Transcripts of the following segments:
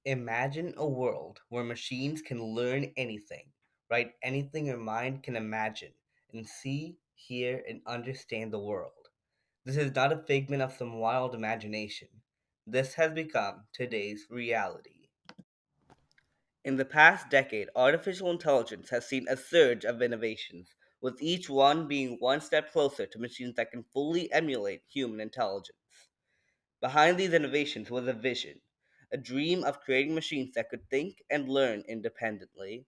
Imagine a world where machines can learn anything, write anything your mind can imagine, and see, hear, and understand the world. This is not a figment of some wild imagination. This has become today's reality. In the past decade, artificial intelligence has seen a surge of innovations, with each one being one step closer to machines that can fully emulate human intelligence. Behind these innovations was a vision, a dream of creating machines that could think and learn independently.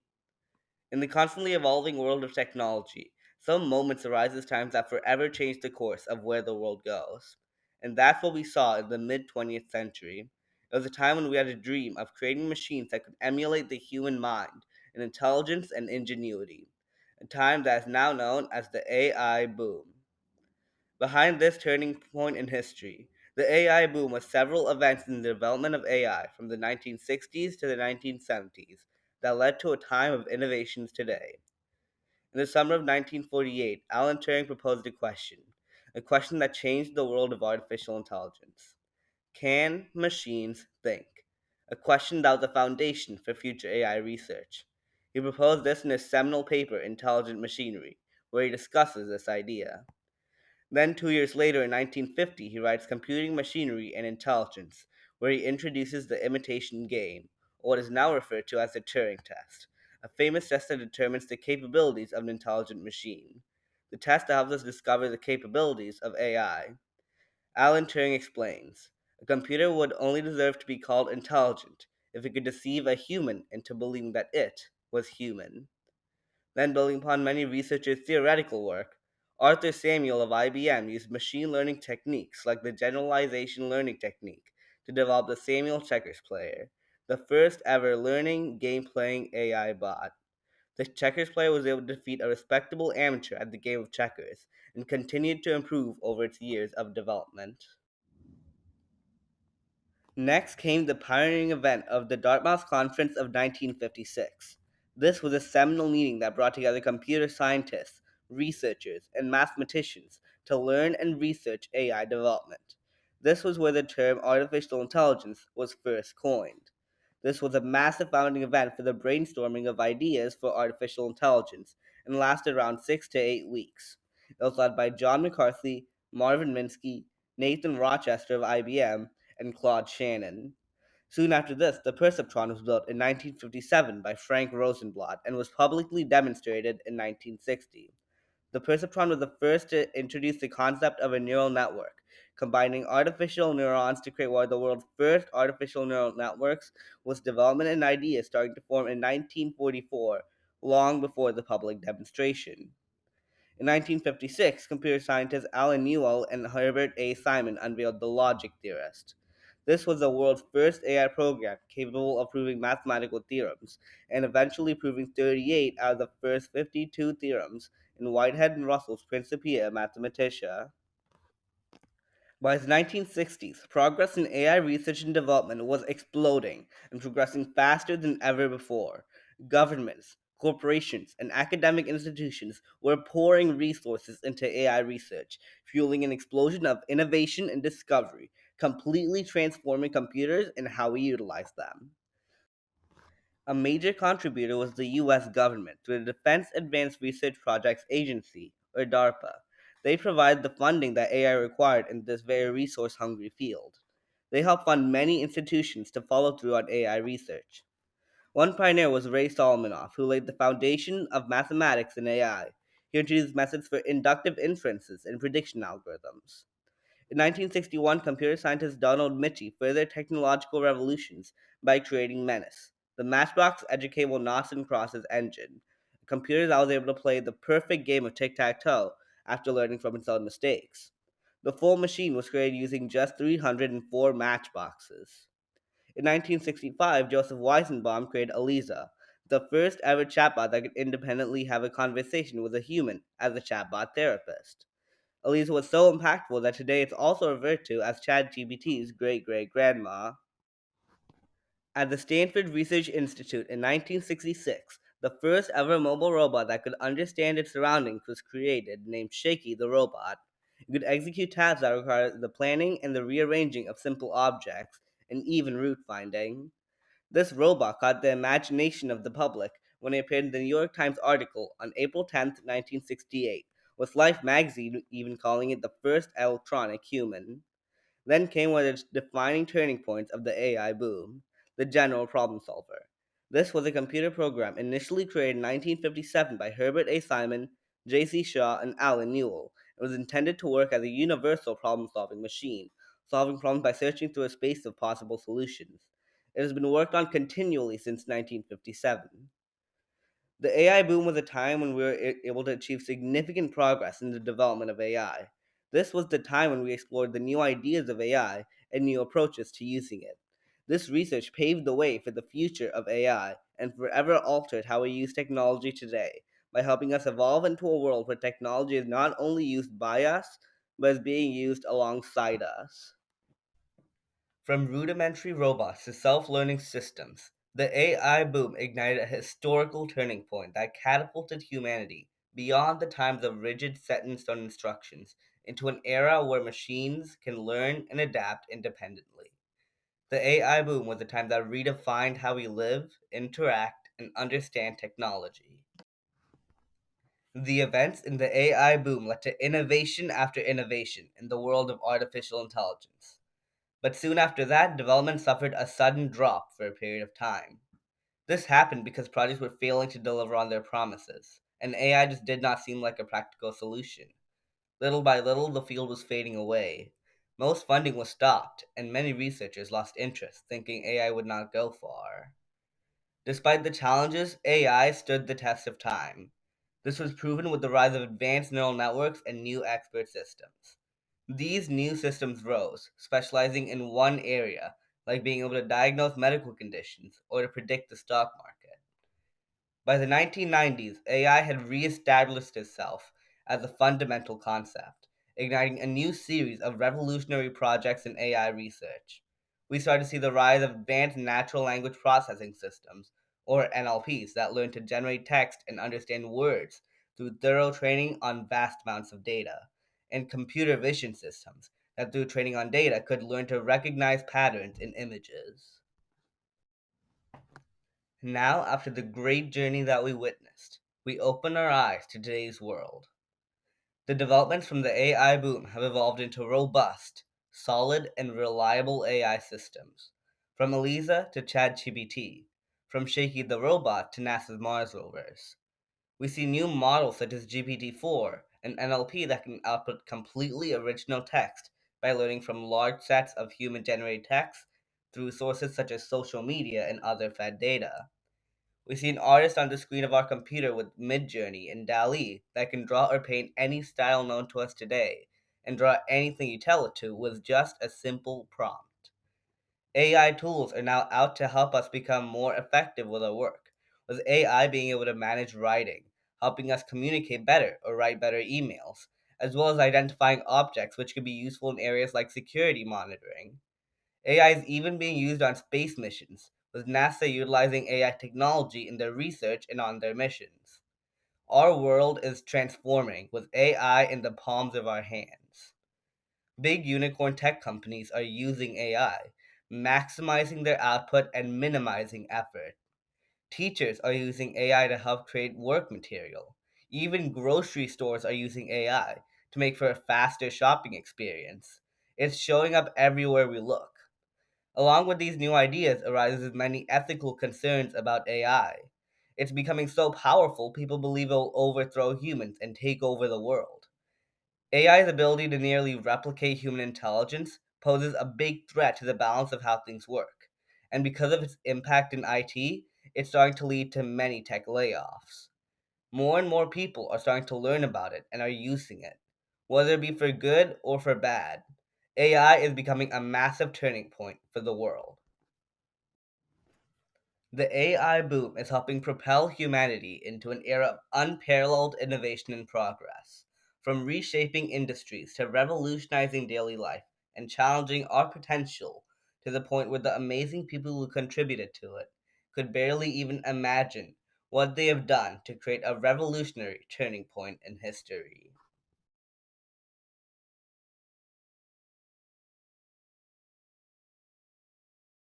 In the constantly evolving world of technology, some moments arise as times that forever change the course of where the world goes. And that's what we saw in the mid 20th century. It was a time when we had a dream of creating machines that could emulate the human mind in intelligence and ingenuity, a time that is now known as the AI boom. Behind this turning point in history, the AI boom was several events in the development of AI from the 1960s to the 1970s that led to a time of innovations today. In the summer of 1948, Alan Turing proposed a question that changed the world of artificial intelligence. Can machines think? A question that was the foundation for future AI research. He proposed this in his seminal paper, Intelligent Machinery, where he discusses this idea. Then, 2 years later, in 1950, he writes Computing Machinery and Intelligence, where he introduces the imitation game, or what is now referred to as the Turing test, a famous test that determines the capabilities of an intelligent machine. The test that helps us discover the capabilities of AI. Alan Turing explains a computer would only deserve to be called intelligent if it could deceive a human into believing that it was human. Then, building upon many researchers' theoretical work, Arthur Samuel of IBM used machine learning techniques like the generalization learning technique to develop the Samuel checkers player, the first ever learning game playing AI bot. The checkers player was able to defeat a respectable amateur at the game of checkers and continued to improve over its years of development. Next came the pioneering event of the Dartmouth Conference of 1956. This was a seminal meeting that brought together computer scientists, researchers, and mathematicians to learn and research AI development. This was where the term artificial intelligence was first coined. This was a massive founding event for the brainstorming of ideas for artificial intelligence and lasted around 6 to 8 weeks. It was led by John McCarthy, Marvin Minsky, Nathan Rochester of IBM, and Claude Shannon. Soon after this, the perceptron was built in 1957 by Frank Rosenblatt and was publicly demonstrated in 1960. The perceptron was the first to introduce the concept of a neural network, combining artificial neurons to create one of the world's first artificial neural networks, with development and ideas starting to form in 1944, long before the public demonstration. In 1956, computer scientists Alan Newell and Herbert A. Simon unveiled the logic theorist. This was the world's first AI program capable of proving mathematical theorems, and eventually proving 38 out of the first 52 theorems in Whitehead and Russell's Principia Mathematica. By the 1960s, progress in AI research and development was exploding and progressing faster than ever before. Governments, corporations, and academic institutions were pouring resources into AI research, fueling an explosion of innovation and discovery, completely transforming computers and how we utilize them. A major contributor was the U.S. government through the Defense Advanced Research Projects Agency, or DARPA. They provided the funding that AI required in this very resource hungry field. They helped fund many institutions to follow through on AI research. One pioneer was Ray Solomanoff, who laid the foundation of mathematics in AI. He introduced methods for inductive inferences and prediction algorithms. In 1961, computer scientist Donald Mitchell furthered technological revolutions by creating Menace, the Matchbox educable noughts and crosses engine, a computer that was able to play the perfect game of tic-tac-toe after learning from its own mistakes. The full machine was created using just 304 matchboxes. In 1965, Joseph Weizenbaum created Eliza, the first ever chatbot that could independently have a conversation with a human as a chatbot therapist. Elisa was so impactful that today it's also referred to as ChatGPT's great great grandma. At the Stanford Research Institute in 1966, the first ever mobile robot that could understand its surroundings was created, named Shaky the robot. It could execute tasks that required the planning and the rearranging of simple objects, and even route finding. This robot caught the imagination of the public when it appeared in the New York Times article on April 10th, 1968, with Life magazine even calling it the first electronic human. Then came one of the defining turning points of the AI boom, the general problem solver. This was a computer program initially created in 1957 by Herbert A. Simon, J.C. Shaw, and Alan Newell. It was intended to work as a universal problem solving machine, solving problems by searching through a space of possible solutions. It has been worked on continually since 1957. The AI boom was a time when we were able to achieve significant progress in the development of AI. This was the time when we explored the new ideas of AI and new approaches to using it. This research paved the way for the future of AI and forever altered how we use technology today by helping us evolve into a world where technology is not only used by us, but is being used alongside us. From rudimentary robots to self learning systems, the AI boom ignited a historical turning point that catapulted humanity beyond the times of rigid set in stone instructions into an era where machines can learn and adapt independently. The AI boom was a time that redefined how we live, interact, and understand technology. The events in the AI boom led to innovation after innovation in the world of artificial intelligence. But soon after that, development suffered a sudden drop for a period of time. This happened because projects were failing to deliver on their promises, and AI just did not seem like a practical solution. Little by little, the field was fading away. Most funding was stopped, and many researchers lost interest, thinking AI would not go far. Despite the challenges, AI stood the test of time. This was proven with the rise of advanced neural networks and new expert systems. These new systems rose, specializing in one area, like being able to diagnose medical conditions or to predict the stock market. By the 1990s, AI had re-established itself as a fundamental concept, igniting a new series of revolutionary projects in AI research. We started to see the rise of advanced natural language processing systems, or NLPs, that learn to generate text and understand words through thorough training on vast amounts of data, and computer vision systems that, through training on data, could learn to recognize patterns in images. Now, after the great journey that we witnessed, we open our eyes to today's world. The developments from the AI boom have evolved into robust, solid, and reliable AI systems. From Eliza to ChatGPT, from Shaky the robot to NASA's Mars rovers. We see new models such as GPT-4 and NLP that can output completely original text by learning from large sets of human-generated text through sources such as social media and other fed data. We see an artist on the screen of our computer with Midjourney and DALL-E that can draw or paint any style known to us today, and draw anything you tell it to with just a simple prompt. AI tools are now out to help us become more effective with our work, with AI being able to manage writing, helping us communicate better or write better emails, as well as identifying objects which could be useful in areas like security monitoring. AI is even being used on space missions, with NASA utilizing AI technology in their research and on their missions. Our world is transforming with AI in the palms of our hands. Big unicorn tech companies are using AI, maximizing their output and minimizing effort. Teachers are using AI to help create work material. Even grocery stores are using AI to make for a faster shopping experience. It's showing up everywhere we look. Along with these new ideas arises many ethical concerns about AI. It's becoming so powerful people believe it will overthrow humans and take over the world. AI's ability to nearly replicate human intelligence poses a big threat to the balance of how things work. And because of its impact in IT, it's starting to lead to many tech layoffs. More and more people are starting to learn about it and are using it, whether it be for good or for bad. AI is becoming a massive turning point for the world. The AI boom is helping propel humanity into an era of unparalleled innovation and progress, from reshaping industries to revolutionizing daily life and challenging our potential to the point where the amazing people who contributed to it could barely even imagine what they have done to create a revolutionary turning point in history.